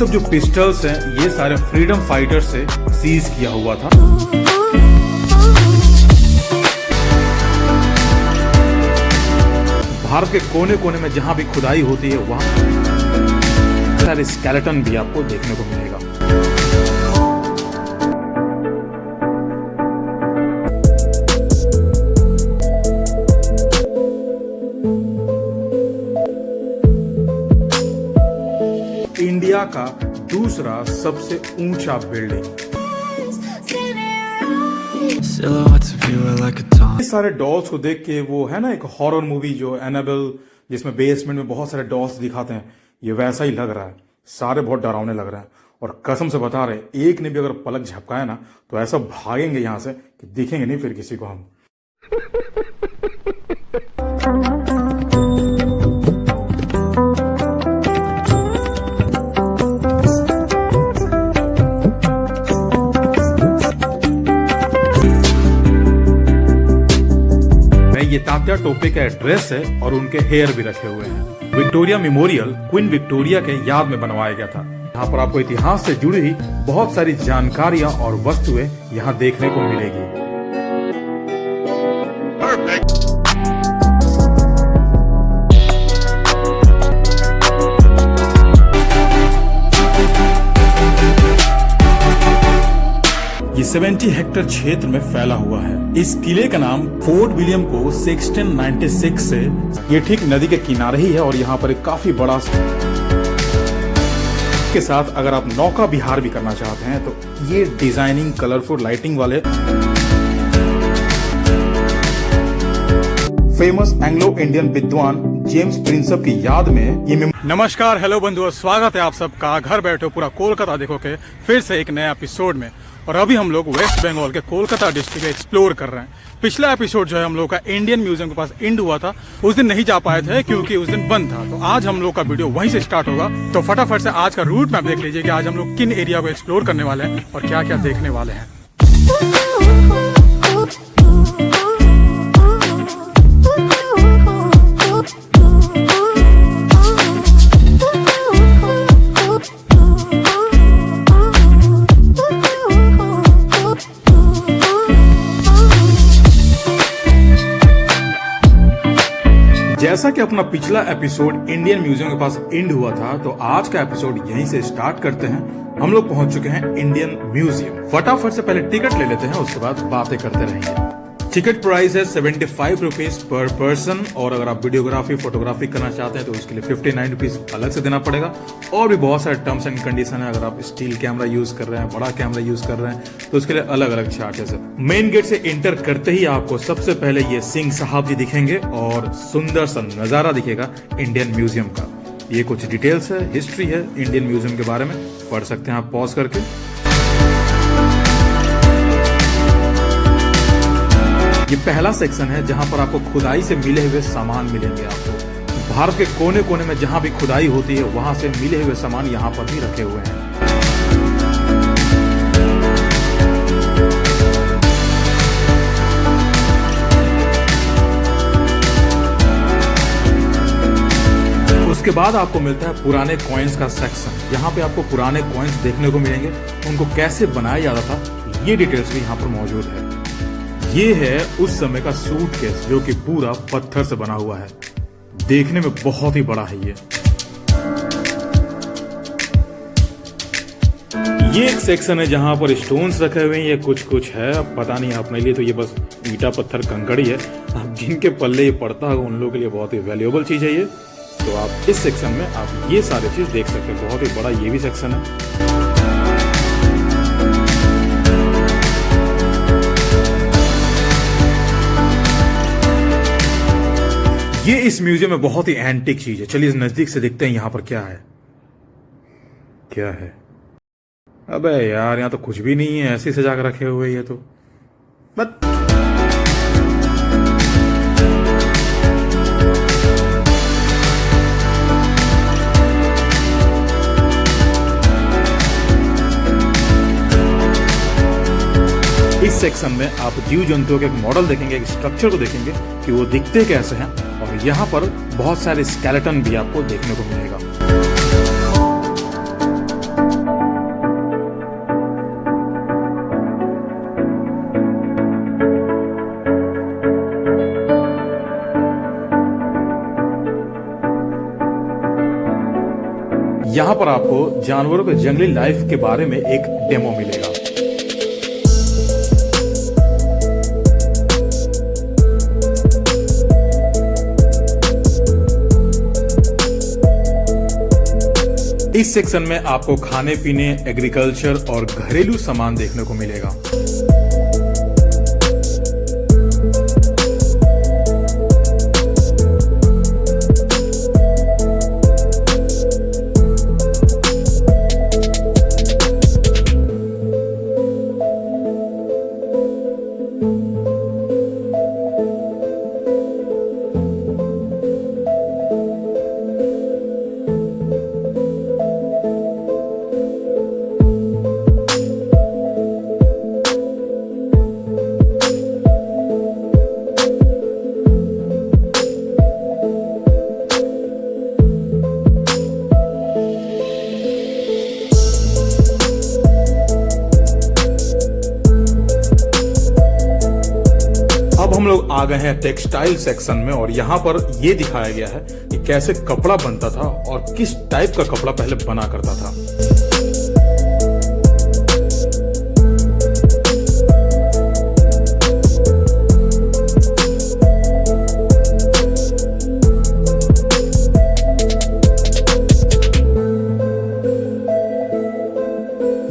सब जो पिस्टल्स हैं ये सारे फ्रीडम फाइटर से सीज किया हुआ था। भारत के कोने कोने में जहां भी खुदाई होती है वहां सारे स्केलेटन भी आपको देखने को मिलेगा। इंडिया का दूसरा सबसे ऊंचा बिल्डिंग। ये सारे डॉल्स को देख के वो है ना एक हॉरर मूवी जो एनाबेल जिसमें बेसमेंट में बहुत सारे डॉल्स दिखाते हैं, ये वैसा ही लग रहा है। सारे बहुत डरावने लग रहे हैं और कसम से बता रहे एक ने भी अगर पलक झपकाया ना तो ऐसा भागेंगे यहां से कि दिखेंगे नहीं फिर किसी को हम। ये तात्या टोपे का एड्रेस है और उनके हेयर भी रखे हुए हैं। विक्टोरिया मेमोरियल क्वीन विक्टोरिया के याद में बनवाया गया था। यहाँ पर आपको इतिहास से जुड़ी हुई बहुत सारी जानकारियां और वस्तुएं यहाँ देखने को मिलेगी। ये 70 हेक्टेयर क्षेत्र में फैला हुआ है। इस किले का नाम फोर्ट विलियम को 1696 से ये ठीक नदी के किनारे ही है और यहाँ पर एक काफी बड़ा के साथ अगर आप नौका विहार भी करना चाहते हैं तो ये डिजाइनिंग कलरफुल लाइटिंग वाले फेमस एंग्लो इंडियन विद्वान जेम्स प्रिंसप की याद में ये नमस्कार, हेलो बंधुओं, स्वागत है आप सबका घर बैठो पूरा कोलकाता देखो के फिर से एक नया एपिसोड में। और अभी हम लोग वेस्ट बंगाल के कोलकाता डिस्ट्रिक्ट एक्सप्लोर कर रहे हैं। पिछला एपिसोड जो है हम लोग का इंडियन म्यूजियम के पास एंड हुआ था, उस दिन नहीं जा पाए थे क्योंकि उस दिन बंद था। तो आज हम लोग का वीडियो वहीं से स्टार्ट होगा। तो फटाफट से आज का रूट मैप देख लीजिए कि आज हम लोग किन एरिया को एक्सप्लोर करने वाले हैं और क्या क्या देखने वाले हैं। जैसा कि अपना पिछला एपिसोड इंडियन म्यूजियम के पास एंड हुआ था, तो आज का एपिसोड यहीं से स्टार्ट करते हैं। हम लोग पहुंच चुके हैं इंडियन म्यूजियम। फटाफट से पहले टिकट ले लेते हैं, उसके बाद बातें करते रहेंगे। टिकट प्राइस है 75 रुपीज पर पर्सन और अगर आप वीडियोग्राफी फोटोग्राफी करना चाहते हैं तो उसके लिए 59 रुपीज अलग से देना पड़ेगा। और भी बहुत सारे टर्म्स एंड कंडीशन है। अगर आप स्टील कैमरा यूज कर रहे हैं, बड़ा कैमरा यूज कर रहे हैं तो उसके लिए अलग अलग चार्जेस है। मेन गेट से एंटर करते ही आपको सबसे पहले ये सिंह साहब जी दिखेंगे और सुंदर सा नजारा दिखेगा इंडियन म्यूजियम का। ये कुछ डिटेल्स है, हिस्ट्री है इंडियन म्यूजियम के बारे में, पढ़ सकते हैं आप पॉज करके। ये पहला सेक्शन है जहां पर आपको खुदाई से मिले हुए सामान मिलेंगे। आपको भारत के कोने कोने में जहां भी खुदाई होती है वहां से मिले हुए सामान यहां पर भी रखे हुए हैं। उसके बाद आपको मिलता है पुराने कॉइन्स का सेक्शन। यहाँ पे आपको पुराने कॉइन्स देखने को मिलेंगे, उनको कैसे बनाया जाता था ये डिटेल्स भी यहाँ पर मौजूद है। ये है उस समय का सूटकेस जो कि पूरा पत्थर से बना हुआ है, देखने में बहुत ही बड़ा है। ये एक सेक्शन है जहां पर स्टोन्स रखे हुए हैं। ये कुछ है, अब पता नहीं अपने लिए तो ये बस ईटा पत्थर कंकड़ ही है। अब जिनके पल्ले ये पड़ता होगा उन लोगों के लिए बहुत ही वैल्यूएबल चीज है ये। तो आप इस सेक्शन में आप ये सारी चीज देख सकते हैं। बहुत ही बड़ा ये भी सेक्शन है। ये इस म्यूजियम में बहुत ही एंटीक चीज है। चलिए नजदीक से देखते हैं यहाँ पर क्या है। क्या है? अबे यार यहाँ तो कुछ भी नहीं है, ऐसे सजा कर रखे हुए ये तो। बट इस सेक्शन में आप जीव जंतुओं के एक मॉडल देखेंगे, एक स्ट्रक्चर को देखेंगे कि वो दिखते कैसे हैं। और यहाँ पर बहुत सारे स्केलेटन भी आपको देखने को मिलेगा। यहाँ पर आपको जानवरों के जंगली लाइफ के बारे में एक डेमो मिलेगा। इस सेक्शन में आपको खाने पीने, एग्रीकल्चर और घरेलू सामान देखने को मिलेगा। हम लोग आ गए हैं टेक्सटाइल सेक्शन में और यहाँ पर ये दिखाया गया है कि कैसे कपड़ा बनता था और किस टाइप का कपड़ा पहले बना करता था।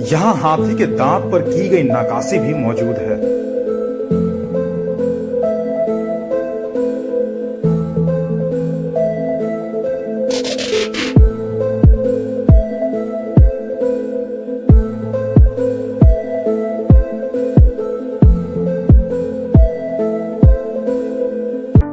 यहाँ हाथी के दांत पर की गई नक्काशी भी मौजूद है।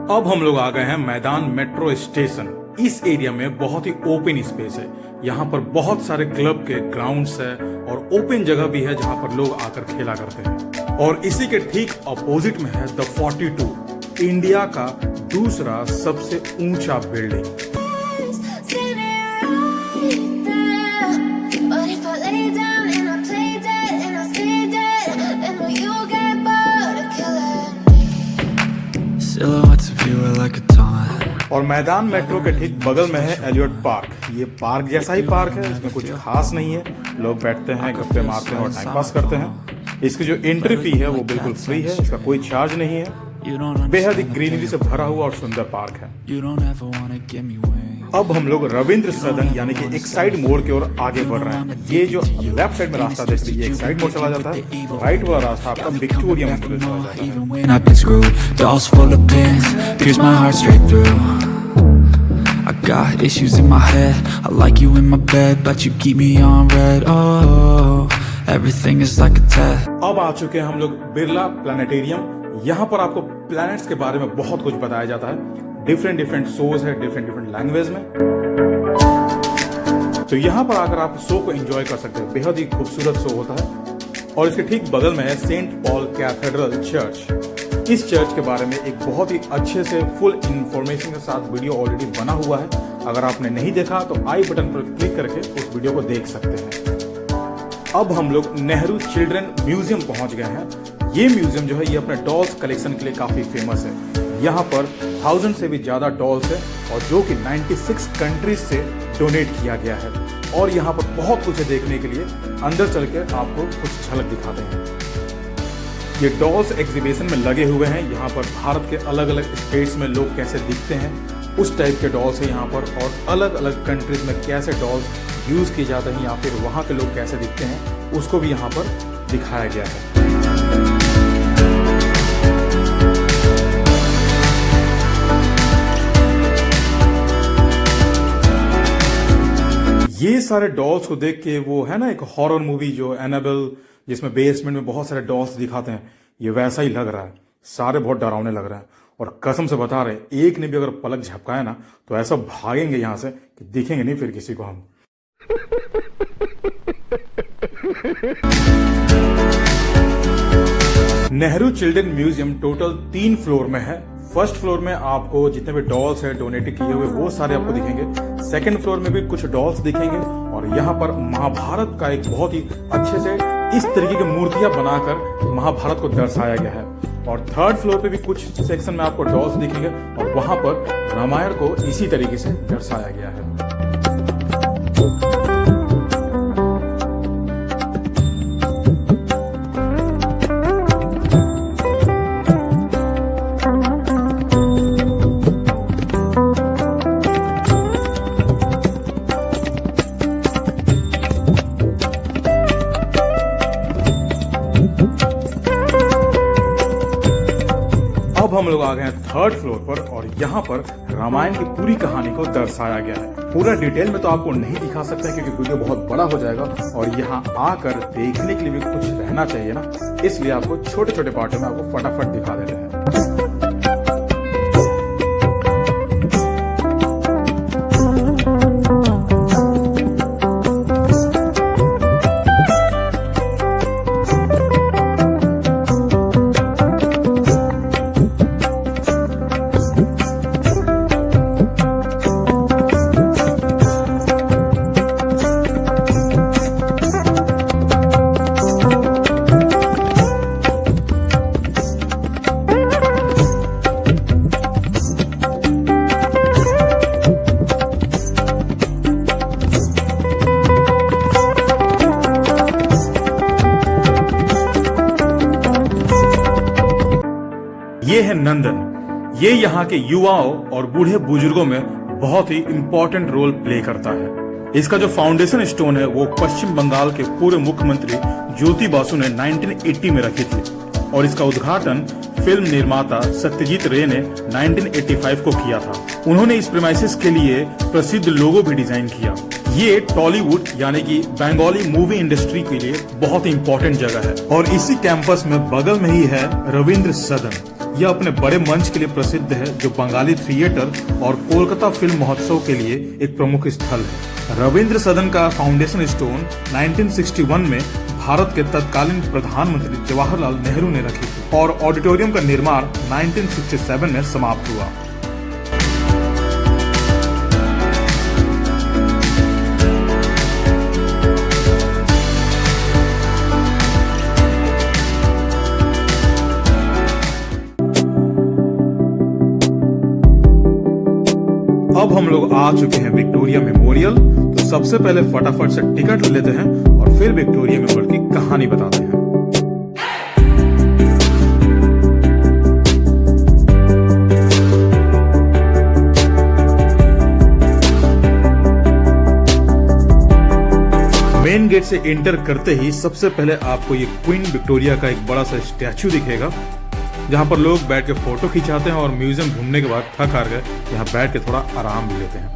अब हम लोग आ गए हैं मैदान मेट्रो स्टेशन। इस एरिया में बहुत ही ओपन स्पेस है। यहाँ पर बहुत सारे क्लब के ग्राउंड्स है और ओपन जगह भी है जहाँ पर लोग आकर खेला करते हैं। और इसी के ठीक अपोजिट में है द 42, इंडिया का दूसरा सबसे ऊंचा बिल्डिंग। और मैदान मेट्रो के ठीक बगल में है एलियट पार्क। ये पार्क जैसा ही पार्क है, इसमें कुछ खास नहीं है। लोग बैठते हैं, गप्पे मारते हैं और टाइम पास करते हैं। इसकी जो एंट्री फी है वो बिल्कुल फ्री है, इसका कोई चार्ज नहीं है। बेहद ही ग्रीनरी से भरा हुआ और सुंदर पार्क है। अब हम लोग रविंद्र सदन यानी कि एक साइड मोड़ की ओर आगे बढ़ रहे हैं। ये जो लेफ्ट साइड में रास्ता देख रही है, एक साइड मोड़ चला जाता है। राइट वाला रास्ता आपका विक्टोरिया मेमोरियल चला जाता है। I got issues in my head. I like you in my bed, but you keep me on red. Oh, everything is like a test. अब आ चुके हैं हम लोग बिरला प्लानिटेरियम। यहाँ पर आपको प्लैनेट्स के बारे में बहुत कुछ बताया जाता है। डिफरेंट शोज है, डिफरेंट लैंग्वेज में। तो यहाँ पर आकर आप शो को एंजॉय कर सकते हैं। बेहद ही खूबसूरत शो होता है। और इसके ठीक बगल में है सेंट पॉल कैथेड्रल चर्च। इस चर्च के बारे में एक बहुत ही अच्छे से फुल इंफॉर्मेशन के साथ वीडियो ऑलरेडी बना हुआ है। अगर आपने नहीं देखा तो आई बटन पर क्लिक करके उस वीडियो को देख सकते हैं। अब हम लोग नेहरू चिल्ड्रन म्यूजियम पहुंच गए हैं। ये म्यूजियम जो है ये अपने डॉल्स कलेक्शन के लिए काफी फेमस है। यहाँ पर 1000 से भी ज्यादा डॉल्स है और जो कि 96 कंट्रीज से डोनेट किया गया है। और यहाँ पर बहुत कुछ है देखने के लिए। अंदर चल के आपको कुछ झलक दिखाते हैं। ये डॉल्स एग्जीबिशन में लगे हुए हैं। यहाँ पर भारत के अलग अलग स्टेट्स में लोग कैसे दिखते हैं उस टाइप के डॉल्स है यहाँ पर। और अलग अलग कंट्रीज में कैसे डॉल्स यूज किए जाते हैं या फिर वहाँ के लोग कैसे दिखते हैं उसको भी यहाँ पर दिखाया गया है। ये सारे डॉल्स को देख के वो है ना एक हॉरर मूवी जो एनाबेल, जिसमें बेसमेंट में बहुत सारे डॉल्स दिखाते हैं, ये वैसा ही लग रहा है। सारे बहुत डरावने लग रहे हैं और कसम से बता रहे, एक ने भी अगर पलक झपकाया ना तो ऐसा भागेंगे यहां से कि दिखेंगे नहीं फिर किसी को हम। Nehru children museum total 3 floor में है। फर्स्ट फ्लोर में आपको जितने भी डॉल्स है डोनेट किए हुए वो सारे आपको दिखेंगे। सेकंड फ्लोर में भी कुछ डॉल्स दिखेंगे और यहाँ पर महाभारत का एक बहुत ही अच्छे से इस तरीके की मूर्तियां बनाकर महाभारत को दर्शाया गया है। और थर्ड फ्लोर पे भी कुछ सेक्शन में आपको डॉल्स दिखेंगे और वहां पर रामायण को इसी तरीके से दर्शाया गया है। हम लोग आ गए हैं 3rd फ्लोर पर और यहाँ पर रामायण की पूरी कहानी को दर्शाया गया है। पूरा डिटेल में तो आपको नहीं दिखा सकते क्योंकि वीडियो बहुत बड़ा हो जाएगा और यहाँ आकर देखने के लिए भी कुछ रहना चाहिए ना, इसलिए आपको छोटे छोटे पार्टों में आपको फटाफट दिखा देते हैं। ये है नंदन। ये यहाँ के युवाओं और बूढ़े बुजुर्गों में बहुत ही इंपॉर्टेंट रोल प्ले करता है। इसका जो फाउंडेशन स्टोन है वो पश्चिम बंगाल के पूर्व मुख्यमंत्री ज्योति बासु ने 1980 में रखी थी और इसका उद्घाटन फिल्म निर्माता सत्यजीत रे ने 1985 को किया था। उन्होंने इस प्रीमाइसेस के लिए प्रसिद्ध लोगो भी डिजाइन किया। ये टॉलीवुड यानी कि बंगाली मूवी इंडस्ट्री के लिए बहुत ही इंपॉर्टेंट जगह है और इसी कैंपस में बगल में ही है रविंद्र सदन। यह अपने बड़े मंच के लिए प्रसिद्ध है जो बंगाली थिएटर और कोलकाता फिल्म महोत्सव के लिए एक प्रमुख स्थल है। रविंद्र सदन का फाउंडेशन स्टोन 1961 में भारत के तत्कालीन प्रधानमंत्री जवाहरलाल नेहरू ने रखी थी और ऑडिटोरियम का निर्माण 1967 में समाप्त हुआ। अब हम लोग आ चुके हैं विक्टोरिया मेमोरियल। तो सबसे पहले फटाफट से टिकट ले लेते हैं और फिर विक्टोरिया मेमोरियल की कहानी बताते हैं। मेन गेट से एंटर करते ही सबसे पहले आपको ये क्वीन विक्टोरिया का एक बड़ा सा स्टैचू दिखेगा जहाँ पर लोग बैठ के फोटो खिंचाते हैं और म्यूजियम घूमने के बाद थक हार गए यहाँ बैठ के थोड़ा आराम भी लेते हैं।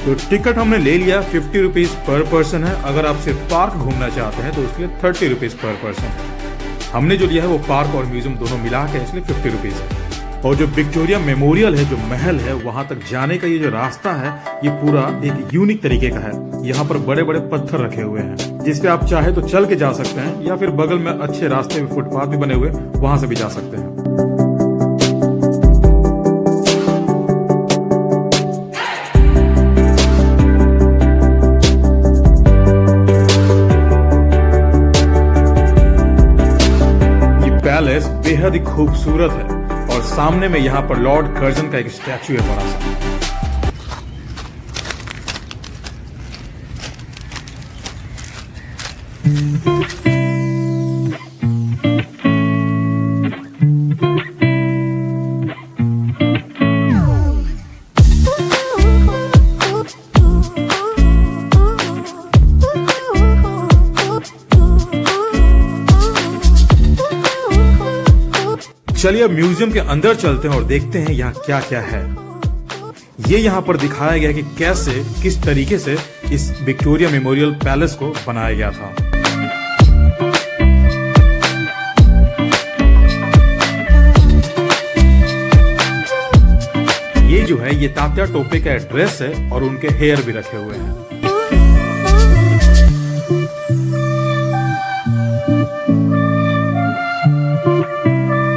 तो टिकट हमने ले लिया, 50 रुपीज पर पर्सन है। अगर आप सिर्फ पार्क घूमना चाहते हैं तो उसके लिए 30 रुपीज पर पर्सन है। हमने जो लिया है वो पार्क और म्यूजियम दोनों मिला के इसलिए 50 रुपीज है। और जो विक्टोरिया मेमोरियल है, जो महल है, वहां तक जाने का ये जो रास्ता है ये पूरा एक यूनिक तरीके का है। यहाँ पर बड़े बड़े पत्थर रखे हुए हैं जिसपे आप चाहे तो चल के जा सकते हैं या फिर बगल में अच्छे रास्ते में फुटपाथ भी बने हुए वहां से भी जा सकते हैं। ये पैलेस बेहद ही खूबसूरत है और सामने में यहाँ पर लॉर्ड कर्जन का एक स्टैचू है बड़ा सा। चलिए अब म्यूजियम के अंदर चलते हैं और देखते हैं यहाँ क्या क्या है। ये यहाँ पर दिखाया गया कि कैसे किस तरीके से इस विक्टोरिया मेमोरियल पैलेस को बनाया गया था। ये जो है ये तात्या टोपे का ड्रेस है और उनके हेयर भी रखे हुए हैं।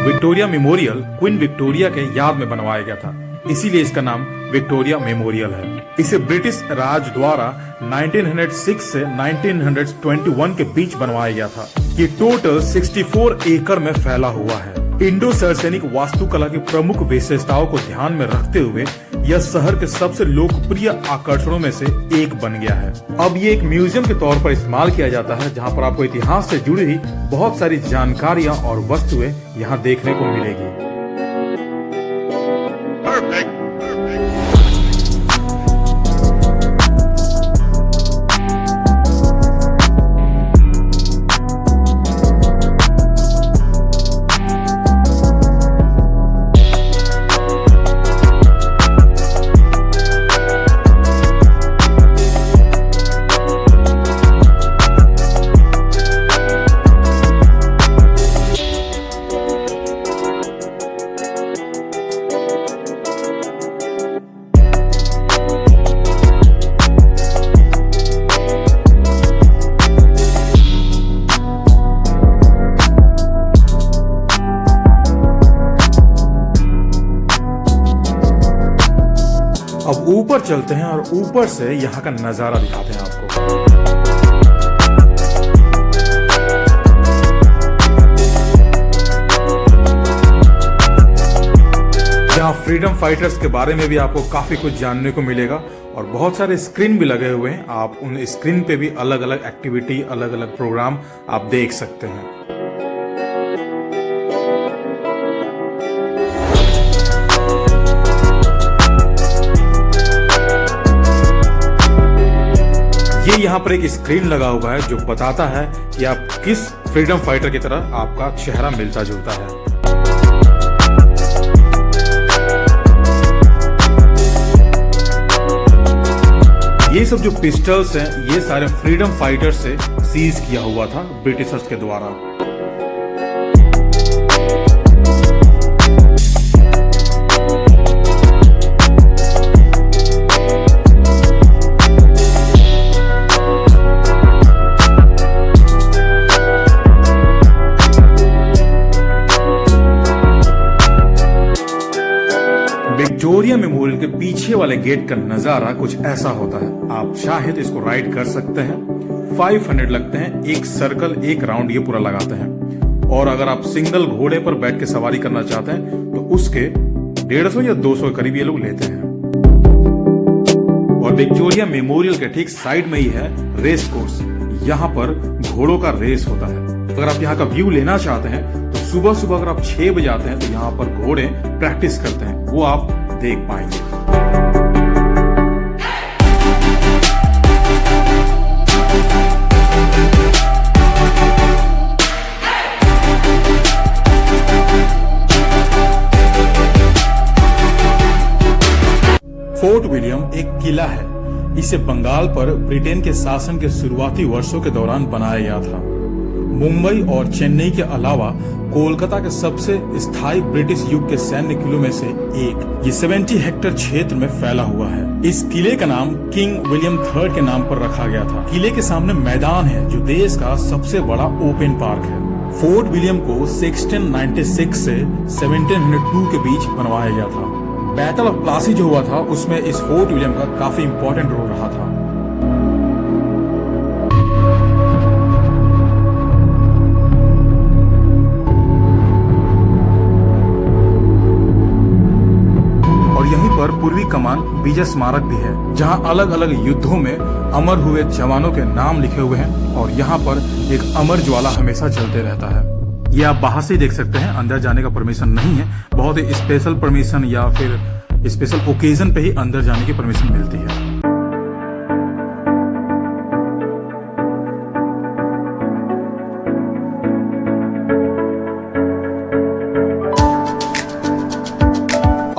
विक्टोरिया मेमोरियल क्वीन विक्टोरिया के याद में बनवाया गया था, इसीलिए इसका नाम विक्टोरिया मेमोरियल है। इसे ब्रिटिश राज द्वारा 1906 से 1921 के बीच बनवाया गया था। ये टोटल 64 एकड़ में फैला हुआ है। इंडो सरसैनिक वास्तुकला की प्रमुख विशेषताओं को ध्यान में रखते हुए यह शहर के सबसे लोकप्रिय आकर्षणों में से एक बन गया है। अब ये एक म्यूजियम के तौर पर इस्तेमाल किया जाता है जहाँ पर आपको इतिहास से जुड़ी हुई बहुत सारी जानकारियां और वस्तुएं यहाँ देखने को मिलेगी। अब ऊपर चलते हैं और ऊपर से यहाँ का नजारा दिखाते हैं आपको। यहाँ फ्रीडम फाइटर्स के बारे में भी आपको काफी कुछ जानने को मिलेगा और बहुत सारे स्क्रीन भी लगे हुए हैं। आप उन स्क्रीन पे भी अलग अलग एक्टिविटी, अलग अलग प्रोग्राम आप देख सकते हैं। ये यहाँ पर एक स्क्रीन लगा हुआ है जो बताता है कि आप किस फ्रीडम फाइटर की तरह आपका चेहरा मिलता जुलता है। ये सब जो पिस्टल्स हैं ये सारे फ्रीडम फाइटर से सीज किया हुआ था ब्रिटिशर्स के द्वारा। विक्टोरिया मेमोरियल के पीछे वाले गेट का नजारा कुछ ऐसा होता है। आप चाहे तो इसको राइड कर सकते हैं। 500 लगते हैं, एक सर्कल, एक राउंड ये पूरा लगाते हैं। और अगर आप सिंगल घोड़े पर बैठ के सवारी करना चाहते हैं तो उसके 150 या 200 करीब ये लोग लेते हैं। और विक्टोरिया मेमोरियल के ठीक साइड में ही है रेस कोर्स। यहाँ पर घोड़ों का रेस होता है। अगर आप यहाँ का व्यू लेना चाहते हैं तो सुबह सुबह अगर आप 6 बजे आते हैं तो यहाँ पर घोड़े प्रैक्टिस करते हैं, वो आप देख पाएंगे। फोर्ट विलियम एक किला है। इसे बंगाल पर ब्रिटेन के शासन के शुरुआती वर्षों के दौरान बनाया गया था। मुंबई और चेन्नई के अलावा कोलकाता के सबसे स्थायी ब्रिटिश युग के सैन्य किलों में से एक। ये 70 हेक्टेयर क्षेत्र में फैला हुआ है। इस किले का नाम किंग विलियम III के नाम पर रखा गया था। किले के सामने मैदान है जो देश का सबसे बड़ा ओपन पार्क है। फोर्ट विलियम को 1696 से 1702 के बीच बनवाया गया था। बैटल ऑफ प्लासी जो हुआ था उसमें इस फोर्ट विलियम का काफी इंपॉर्टेंट रोल रहा था। पर पूर्वी कमान विजय स्मारक भी है जहां अलग अलग युद्धों में अमर हुए जवानों के नाम लिखे हुए हैं और यहाँ पर एक अमर ज्वाला हमेशा चलते रहता है। ये आप बाहर से देख सकते हैं, अंदर जाने का परमिशन नहीं है। बहुत ही स्पेशल परमिशन या फिर स्पेशल ओकेजन पे ही अंदर जाने की परमिशन मिलती है।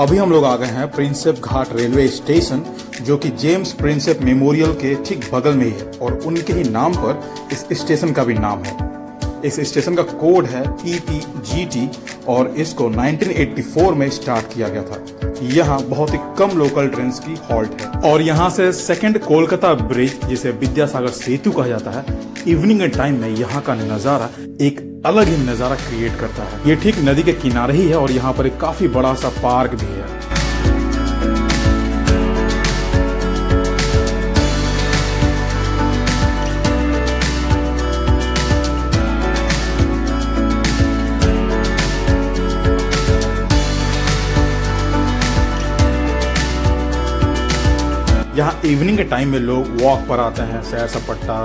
अभी हम लोग आ गए हैं प्रिंसेप घाट रेलवे स्टेशन, जो कि जेम्स प्रिंसेप मेमोरियल के ठीक बगल में ही है और उनके ही नाम पर इस स्टेशन का भी नाम है। इस स्टेशन का कोड है PPGT और इसको 1984 में स्टार्ट किया गया था। यहाँ बहुत ही कम लोकल ट्रेन की हॉल्ट है और यहाँ से सेकंड कोलकाता ब्रिज, जिसे विद्यासागर सेतु कहा जाता है, इवनिंग के टाइम में यहाँ का नजारा एक अलग ही नजारा क्रिएट करता है। ये ठीक नदी के किनारे ही है और यहाँ पर एक काफी बड़ा सा पार्क भी है। यहाँ इवनिंग के टाइम में लोग वॉक पर आते हैं, सैर सपाटा,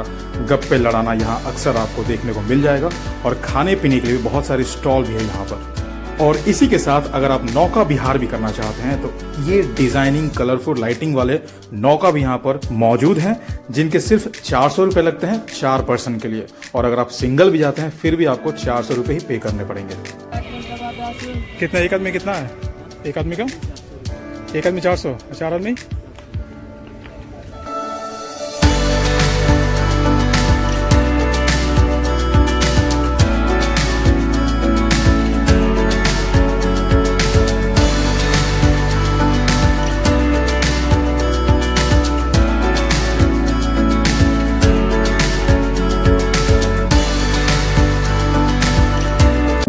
गप्पे लड़ाना यहाँ अक्सर आपको देखने को मिल जाएगा और खाने पीने के लिए भी बहुत सारे स्टॉल भी है यहाँ पर। और इसी के साथ अगर आप नौका विहार भी करना चाहते हैं तो ये डिजाइनिंग, कलरफुल लाइटिंग वाले नौका भी यहाँ पर मौजूद हैं, जिनके सिर्फ 400 रुपए लगते हैं 4 पर्सन के लिए। और अगर आप सिंगल भी जाते हैं फिर भी आपको 400 रुपए ही पे करने पड़ेंगे। कितना एक आदमी, कितना है एक आदमी का? एक आदमी 400, 4 आदमी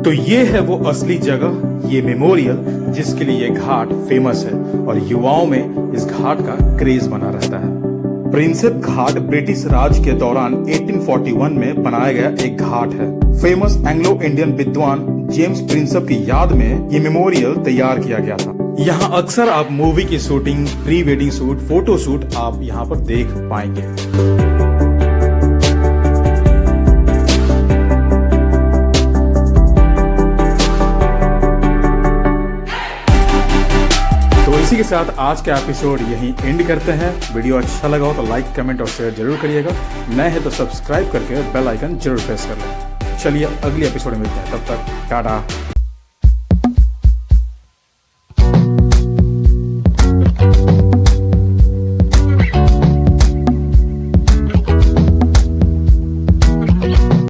तो ये है वो असली जगह, ये मेमोरियल जिसके लिए ये घाट फेमस है और युवाओं में इस घाट का क्रेज बना रहता है। प्रिंसेप घाट ब्रिटिश राज के दौरान 1841 में बनाया गया एक घाट है। फेमस एंग्लो इंडियन विद्वान जेम्स प्रिंसेप की याद में ये मेमोरियल तैयार किया गया था। यहाँ अक्सर आप मूवी की shooting, pre wedding shoot, photo shoot आप यहाँ पर देख पाएंगे। तो इसी के साथ आज का एपिसोड यहीं एंड करते हैं। वीडियो अच्छा लगा हो तो लाइक, कमेंट और शेयर जरूर करिएगा। नए हैं तो सब्सक्राइब करके बेल आइकन जरूर प्रेस कर लें। चलिए अगली एपिसोड में मिलते हैं, तब तक टाटा।